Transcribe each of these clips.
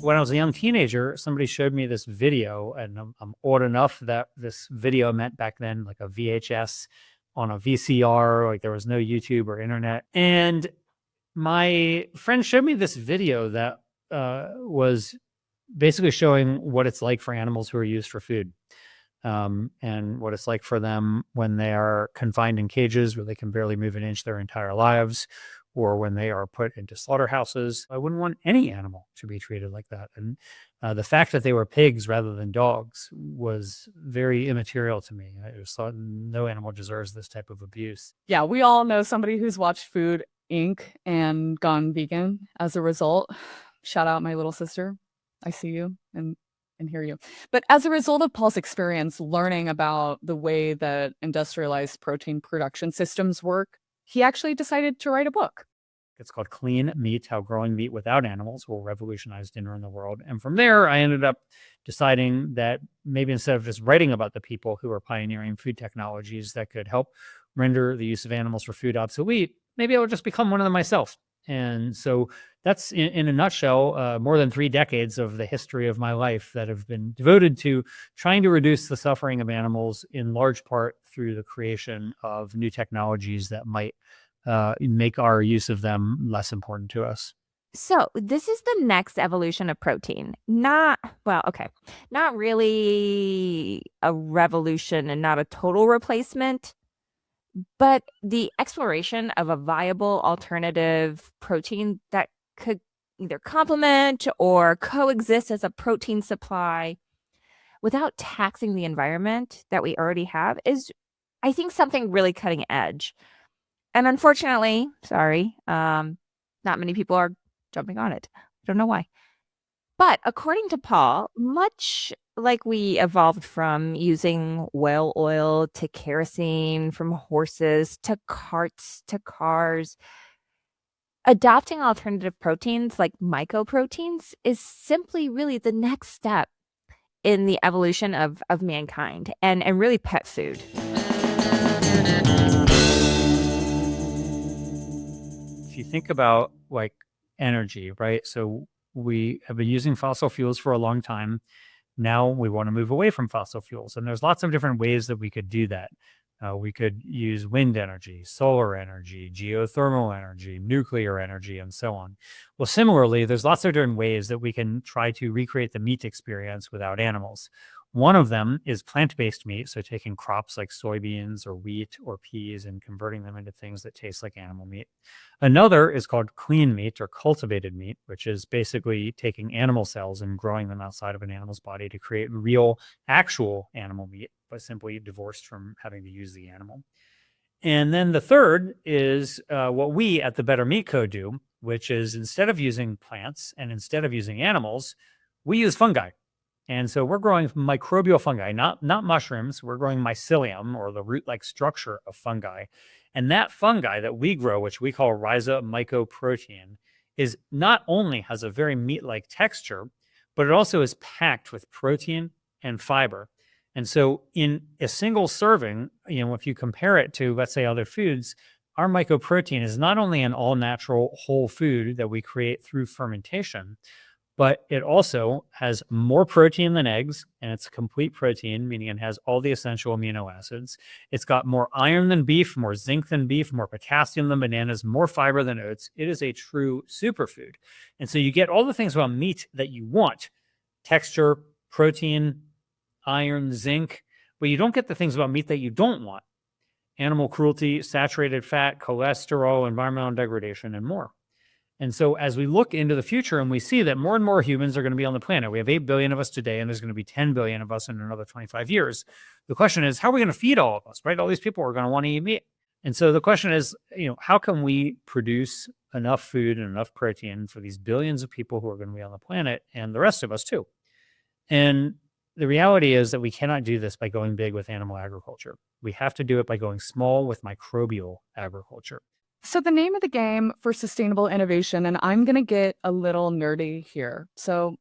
when I was a young teenager, somebody showed me this video, and I'm old enough that this video meant back then like a VHS on a VCR, like there was no YouTube or internet. And my friend showed me this video that was basically showing what it's like for animals who are used for food, and what it's like for them when they are confined in cages where they can barely move an inch their entire lives, or when they are put into slaughterhouses. I wouldn't want any animal to be treated like that. And the fact that they were pigs rather than dogs was very immaterial to me. I just thought no animal deserves this type of abuse. Yeah, we all know somebody who's watched Food Inc. and gone vegan as a result. Shout out my little sister. I see you and hear you. But as a result of Paul's experience learning about the way that industrialized protein production systems work, he actually decided to write a book. It's called Clean Meat, How Growing Meat Without Animals Will Revolutionize Dinner in the World. And from there, I ended up deciding that maybe instead of just writing about the people who are pioneering food technologies that could help render the use of animals for food obsolete, maybe I would just become one of them myself. And so that's, in a nutshell, more than 3 decades of the history of my life that have been devoted to trying to reduce the suffering of animals, in large part through the creation of new technologies that might make our use of them less important to us. So this is the next evolution of protein. Not really a revolution and not a total replacement, but the exploration of a viable alternative protein that could either complement or coexist as a protein supply without taxing the environment that we already have is, I think, something really cutting edge. And unfortunately, not many people are jumping on it. I don't know why. But according to Paul, much like we evolved from using whale oil to kerosene, from horses to carts to cars, adopting alternative proteins like mycoproteins is simply really the next step in the evolution of mankind and really pet food. If you think about like energy, right? So we have been using fossil fuels for a long time. Now we want to move away from fossil fuels. And there's lots of different ways that we could do that. We could use wind energy, solar energy, geothermal energy, nuclear energy, and so on. Well, similarly, there's lots of different ways that we can try to recreate the meat experience without animals. One of them is plant-based meat, so taking crops like soybeans or wheat or peas and converting them into things that taste like animal meat. Another is called clean meat or cultivated meat, which is basically taking animal cells and growing them outside of an animal's body to create real, actual animal meat, but simply divorced from having to use the animal. And then the third is what we at the Better Meat Co. do, which is instead of using plants and instead of using animals, we use fungi. And so we're growing microbial fungi, not mushrooms. We're growing mycelium, or the root-like structure of fungi. And that fungi that we grow, which we call rhiza mycoprotein, is not only has a very meat-like texture, but it also is packed with protein and fiber. And so in a single serving, if you compare it to, let's say, other foods, our mycoprotein is not only an all-natural whole food that we create through fermentation, but it also has more protein than eggs, and it's a complete protein, meaning it has all the essential amino acids. It's got more iron than beef, more zinc than beef, more potassium than bananas, more fiber than oats. It is a true superfood. And so you get all the things about meat that you want: texture, protein, iron, zinc, but you don't get the things about meat that you don't want: animal cruelty, saturated fat, cholesterol, environmental degradation, and more. And so as we look into the future and we see that more and more humans are going to be on the planet, we have 8 billion of us today, and there's going to be 10 billion of us in another 25 years. The question is, how are we going to feed all of us, right? All these people are going to want to eat meat. And so the question is, how can we produce enough food and enough protein for these billions of people who are going to be on the planet and the rest of us too? And the reality is that we cannot do this by going big with animal agriculture. We have to do it by going small with microbial agriculture. So the name of the game for sustainable innovation, and I'm going to get a little nerdy here. So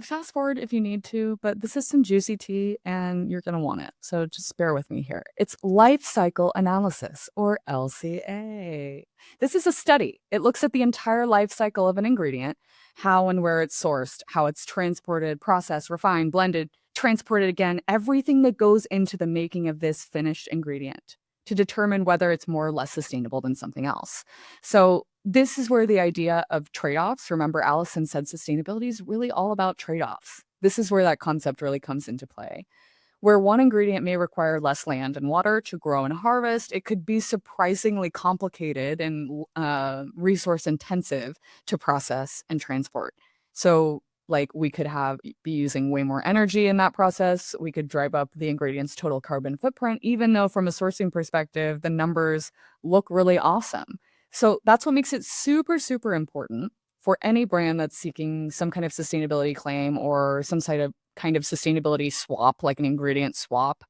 fast forward if you need to, but this is some juicy tea and you're going to want it. So just bear with me here. It's life cycle analysis, or LCA. This is a study. It looks at the entire life cycle of an ingredient, how and where it's sourced, how it's transported, processed, refined, blended, transported again, everything that goes into the making of this finished ingredient, to determine whether it's more or less sustainable than something else. So this is where the idea of trade-offs, remember Allison said sustainability is really all about trade-offs. This is where that concept really comes into play. Where one ingredient may require less land and water to grow and harvest, it could be surprisingly complicated and resource intensive to process and transport. So like we could be using way more energy in that process. We could drive up the ingredient's total carbon footprint, even though from a sourcing perspective, the numbers look really awesome. So that's what makes it super, super important for any brand that's seeking some kind of sustainability claim or some kind of sustainability swap, like an ingredient swap,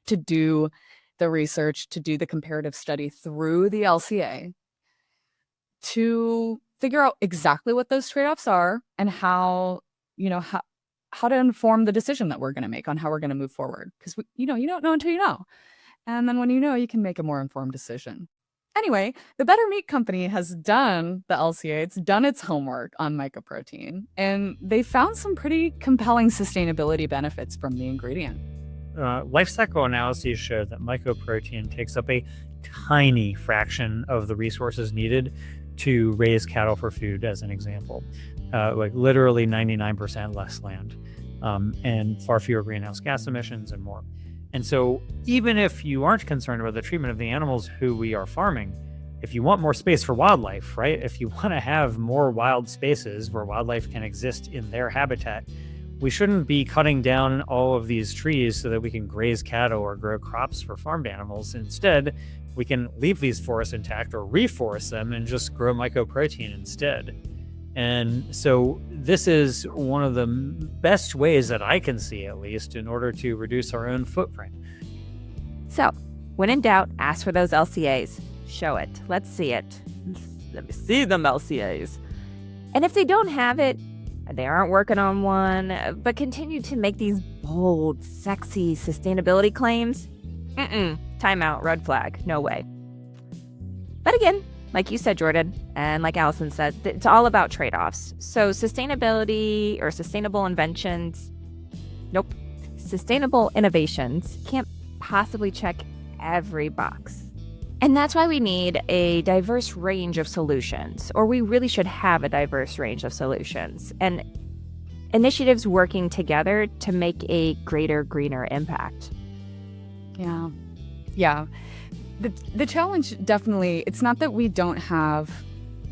to do the research, to do the comparative study through the LCA, to figure out exactly what those trade-offs are and how to inform the decision that we're going to make on how we're going to move forward. Because you don't know until you know. And then when you know, you can make a more informed decision. Anyway, the Better Meat Company has done the LCA. It's done its homework on mycoprotein, and they found some pretty compelling sustainability benefits from the ingredient. Life cycle analyses show that mycoprotein takes up a tiny fraction of the resources needed to raise cattle for food, as an example, like literally 99% less land, and far fewer greenhouse gas emissions and more. And so even if you aren't concerned about the treatment of the animals who we are farming, if you want more space for wildlife, right? If you want to have more wild spaces where wildlife can exist in their habitat, we shouldn't be cutting down all of these trees so that we can graze cattle or grow crops for farmed animals. Instead, we can leave these forests intact or reforest them and just grow mycoprotein instead. And so this is one of the best ways that I can see, at least, in order to reduce our own footprint. So, when in doubt, ask for those LCAs. Show it. Let's see it. Let me see them LCAs. And if they don't have it, they aren't working on one, but continue to make these bold, sexy sustainability claims, time out, red flag, no way. But again, like you said, Jordan, and like Allison said, it's all about trade-offs. So sustainability or sustainable inventions, nope. Sustainable innovations can't possibly check every box. And that's why we need a diverse range of solutions, or we really should have a diverse range of solutions, and initiatives working together to make a greater, greener impact. Yeah. The challenge definitely, it's not that we don't have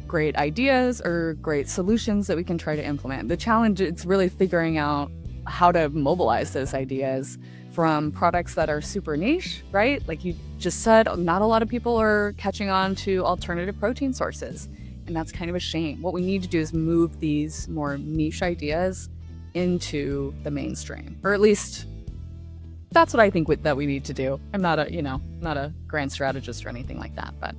great ideas or great solutions that we can try to implement. The challenge, it's really figuring out how to mobilize those ideas from products that are super niche, right? Like you just said, not a lot of people are catching on to alternative protein sources. And that's kind of a shame. What we need to do is move these more niche ideas into the mainstream, or at least that's what I think that we need to do. I'm not a grand strategist or anything like that, but